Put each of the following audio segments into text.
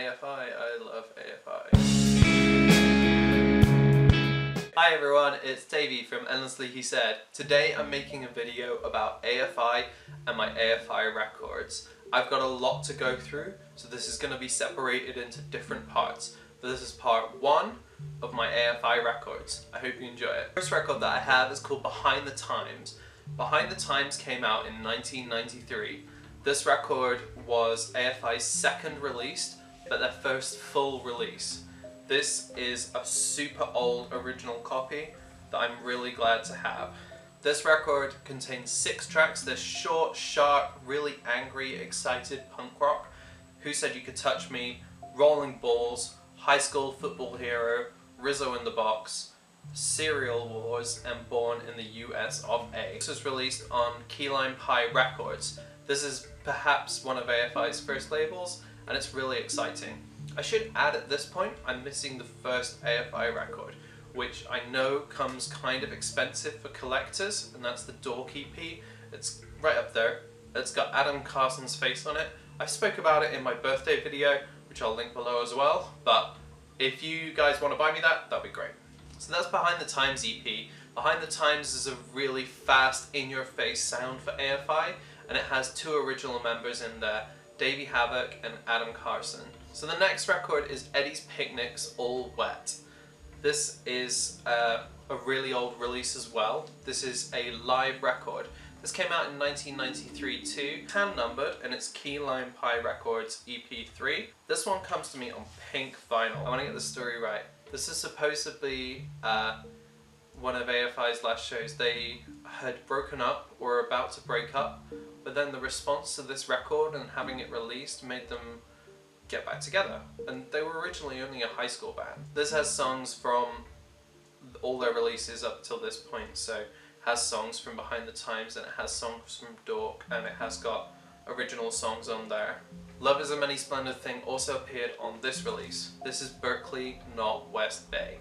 AFI, I love AFI. Hi everyone, it's Davey from EndlesslyHeSaid. Today I'm making a video about AFI and my AFI records. I've got a lot to go through, so this is going to be separated into different parts. But this is part 1 of my AFI records. I hope you enjoy it. The first record that I have is called Behind the Times. Behind the Times came out in 1993. This record was AFI's second release, but their first full release. This is a super old original copy that I'm really glad to have. This record contains 6 tracks. They're short, sharp, really angry, excited punk rock. Who Said You Could Touch Me, Rolling Balls, High School Football Hero, Rizzo in the Box, Cereal Wars, and Born in the US of A. This was released on Key Lime Pie Records. This is perhaps one of AFI's first labels, and it's really exciting. I should add at this point, I'm missing the first AFI record, which I know comes kind of expensive for collectors, and that's the Dork EP. It's right up there. It's got Adam Carson's face on it. I spoke about it in my birthday video, which I'll link below as well, but if you guys want to buy me that, that'd be great. So that's Behind the Times EP. Behind the Times is a really fast, in-your-face sound for AFI, and it has 2 original members in there, Davey Havok and Adam Carson. So the next record is Eddie's Picnic's All Wet. This is a really old release as well. This is a live record. This came out in 1993 too, hand-numbered, and it's Key Lime Pie Records EP3. This one comes to me on pink vinyl. I want to get the story right. This is supposedly one of AFI's last shows. They had broken up, or were about to break up, but then the response to this record and having it released made them get back together. And they were originally only a high school band. This has songs from all their releases up till this point, so it has songs from Behind the Times, and it has songs from Dork, and it has got original songs on there. Love Is a Many Splendid Thing also appeared on this release. This is Berkeley, not West Bay.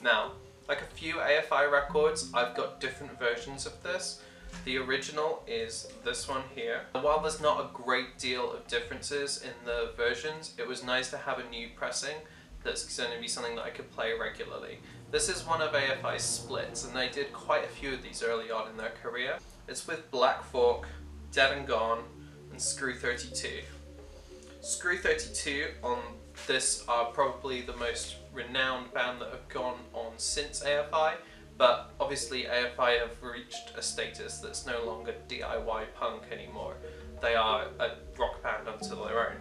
Now, like a few AFI records, I've got different versions of this. The original is this one here. While there's not a great deal of differences in the versions, it was nice to have a new pressing that's going to be something that I could play regularly. This is one of AFI's splits, and they did quite a few of these early on in their career. It's with Black Fork, Dead and Gone, and Screw 32. Screw 32 on this are probably the most renowned band that have gone on since AFI, but obviously AFI have reached a status that's no longer DIY punk anymore. They are a rock band unto their own.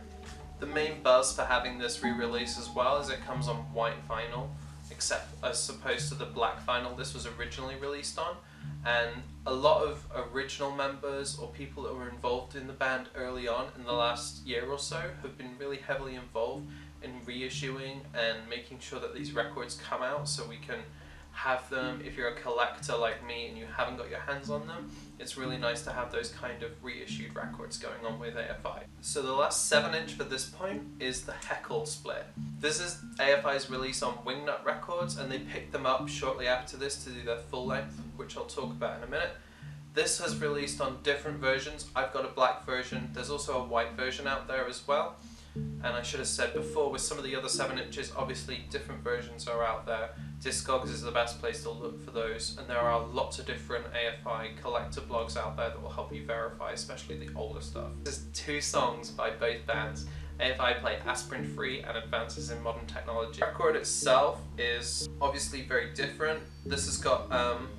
The main buzz for having this re-release as well is it comes on white vinyl, except as opposed to the black vinyl this was originally released on, and a lot of original members or people that were involved in the band early on in the last year or so have been really heavily involved in reissuing and making sure that these records come out so we can have them. If you're a collector like me and you haven't got your hands on them, it's really nice to have those kind of reissued records going on with AFI. So the last 7-inch for this point is the Heckle Split. This is AFI's release on Wingnut Records, and they picked them up shortly after this to do their full length, which I'll talk about in a minute. This has released on different versions. I've got a black version. There's also a white version out there as well. And I should have said before, with some of the other 7-inches, obviously different versions are out there. Discogs is the best place to look for those, and there are lots of different AFI collector blogs out there that will help you verify, especially the older stuff. There's 2 songs by both bands. AFI play Aspirin Free and Advances in Modern Technology. The record itself is obviously very different. This has got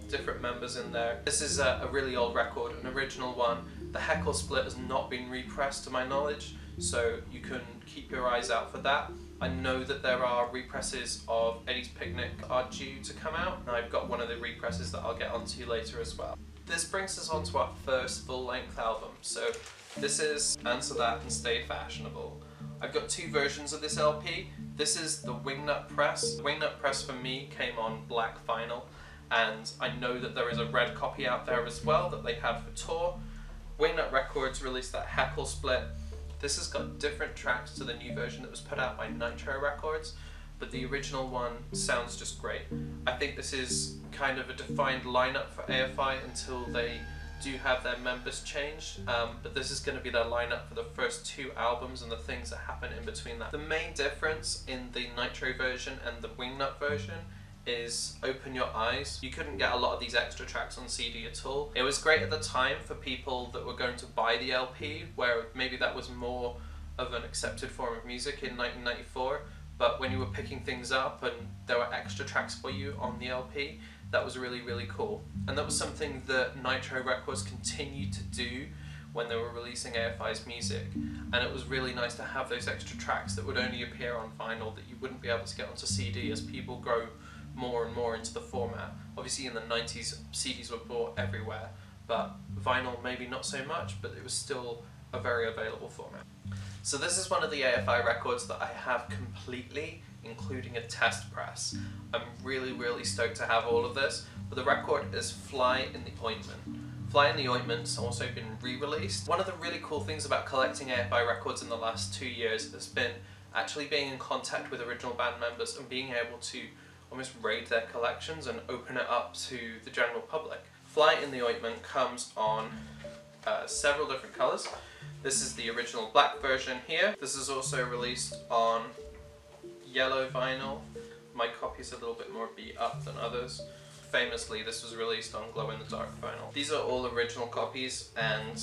different members in there. This is a really old record, an original one. The Heckle Split has not been repressed to my knowledge, so you can keep your eyes out for that. I know that there are represses of Eddie's Picnic are due to come out, and I've got one of the represses that I'll get onto later as well. This brings us on to our first full-length album. So this is Answer That and Stay Fashionable. I've got 2 versions of this LP. This is the Wingnut press. The Wingnut press for me came on black vinyl, and I know that there is a red copy out there as well that they had for tour. Wingnut Records released that Heckle Split. This has got different tracks to the new version that was put out by Nitro Records, but the original one sounds just great. I think this is kind of a defined lineup for AFI until they do have their members changed, but this is going to be their lineup for the first 2 albums and the things that happen in between that. The main difference in the Nitro version and the Wingnut version is Open Your Eyes. You couldn't get a lot of these extra tracks on CD at all. It was great at the time for people that were going to buy the LP, where maybe that was more of an accepted form of music in 1994, but when you were picking things up and there were extra tracks for you on the LP, that was really, really cool. And that was something that Nitro Records continued to do when they were releasing AFI's music, and it was really nice to have those extra tracks that would only appear on vinyl that you wouldn't be able to get onto CD as people grow more and more into the format. Obviously in the 90s CDs were bought everywhere, but vinyl maybe not so much, but it was still a very available format. So this is one of the AFI records that I have completely, including a test press. I'm really, really stoked to have all of this, but the record is Fly in the Ointment. Fly in the Ointment's also been re-released. One of the really cool things about collecting AFI records in the last 2 years has been actually being in contact with original band members and being able to almost raid their collections and open it up to the general public. Fly in the Ointment comes on several different colours. This is the original black version here. This is also released on yellow vinyl. My copy's a little bit more beat up than others. Famously, this was released on glow-in-the-dark vinyl. These are all original copies, and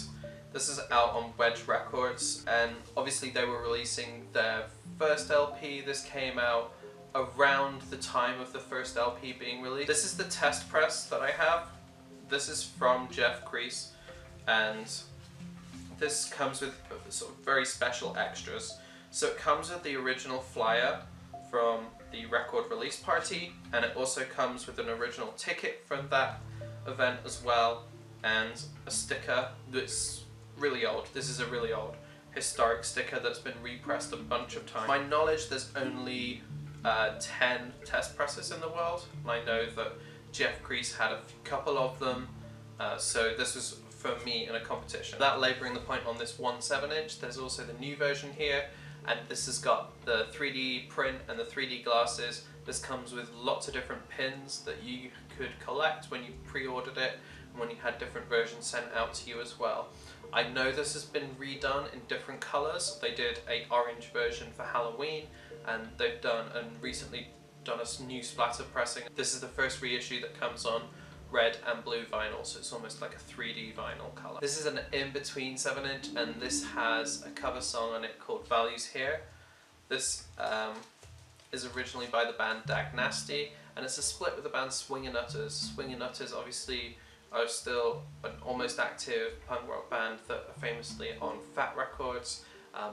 this is out on Wedge Records, and obviously they were releasing their first LP. This came out around the time of the first LP being released. This is the test press that I have. This is from Jeff Crease, and this comes with sort of very special extras. So it comes with the original flyer from the record release party, and it also comes with an original ticket from that event as well, and a sticker that's really old. This is a really old historic sticker that's been repressed a bunch of times. To my knowledge, there's only 10 test presses in the world, and I know that Jeff Crease had a couple of them, so this was for me in a competition. Without labouring the point on this 1 7-inch, there's also the new version here, and this has got the 3D print and the 3D glasses. This comes with lots of different pins that you could collect when you pre-ordered it, and when you had different versions sent out to you as well. I know this has been redone in different colours. They did an orange version for Halloween, and they've done and recently done a new splatter pressing. This is the first reissue that comes on red and blue vinyl, so it's almost like a 3D vinyl colour. This is an in-between 7-inch, and this has a cover song on it called Values Here. This is originally by the band Dag Nasty, and it's a split with the band Swingin' Utters. Swingin' Utters obviously are still an almost active punk rock band that are famously on Fat Records.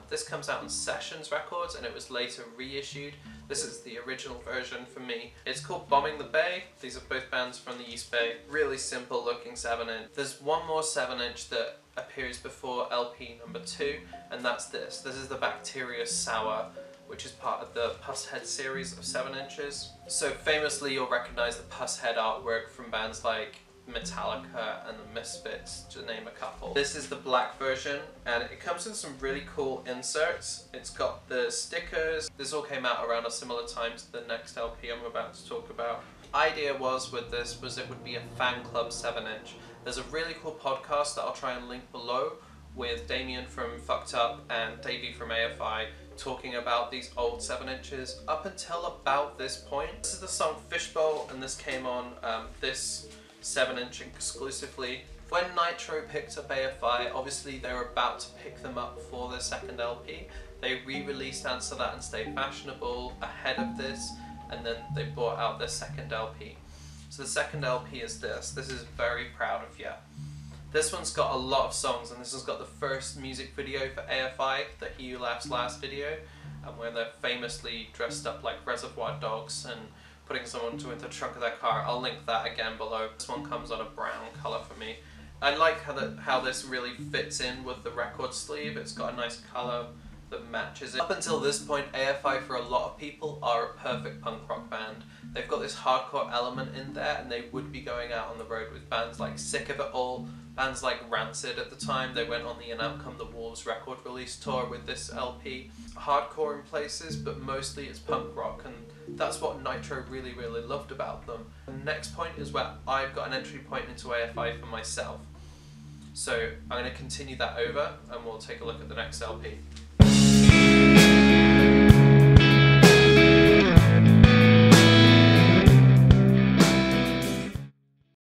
This comes out on Sessions Records, and it was later reissued. This is the original version for me. It's called Bombing the Bay. These are both bands from the East Bay. Really simple looking 7-inch. There's one more 7-inch that appears before LP number 2, and that's this. This is the Bacteria Sour, which is part of the Pusshead series of 7-inches. So famously you'll recognise the Pusshead artwork from bands like Metallica and the Misfits, to name a couple. This is the black version, and it comes with some really cool inserts. It's got the stickers. This all came out around a similar time to the next LP I'm about to talk about. The idea with this was it would be a fan club 7-inch. There's a really cool podcast that I'll try and link below with Damien from Fucked Up and Davey from AFI talking about these old 7-inches up until about this point. This is the song Fishbowl, and this came on this 7-inch exclusively. When Nitro picked up AFI, obviously they were about to pick them up for their second LP. They re-released Answer That and Stay Fashionable ahead of this, and then they brought out their second LP. So the second LP is this. This is Very Proud of Ya. This one's got a lot of songs, and this has got the first music video for AFI, the He Who Laughs Last video, where they're famously dressed up like Reservoir Dogs and putting someone into the trunk of their car. I'll link that again below. This one comes on a brown colour for me. I like how this really fits in with the record sleeve. It's got a nice colour that matches it. Up until this point, AFI for a lot of people are a perfect punk rock band. They've got this hardcore element in there, and they would be going out on the road with bands like Sick of It All, bands like Rancid at the time. They went on the And Out Come the Wolves record release tour with this LP. Hardcore in places, but mostly it's punk rock, and that's what Nitro really, really loved about them. The next point is where I've got an entry point into AFI for myself. So I'm going to continue that over and we'll take a look at the next LP.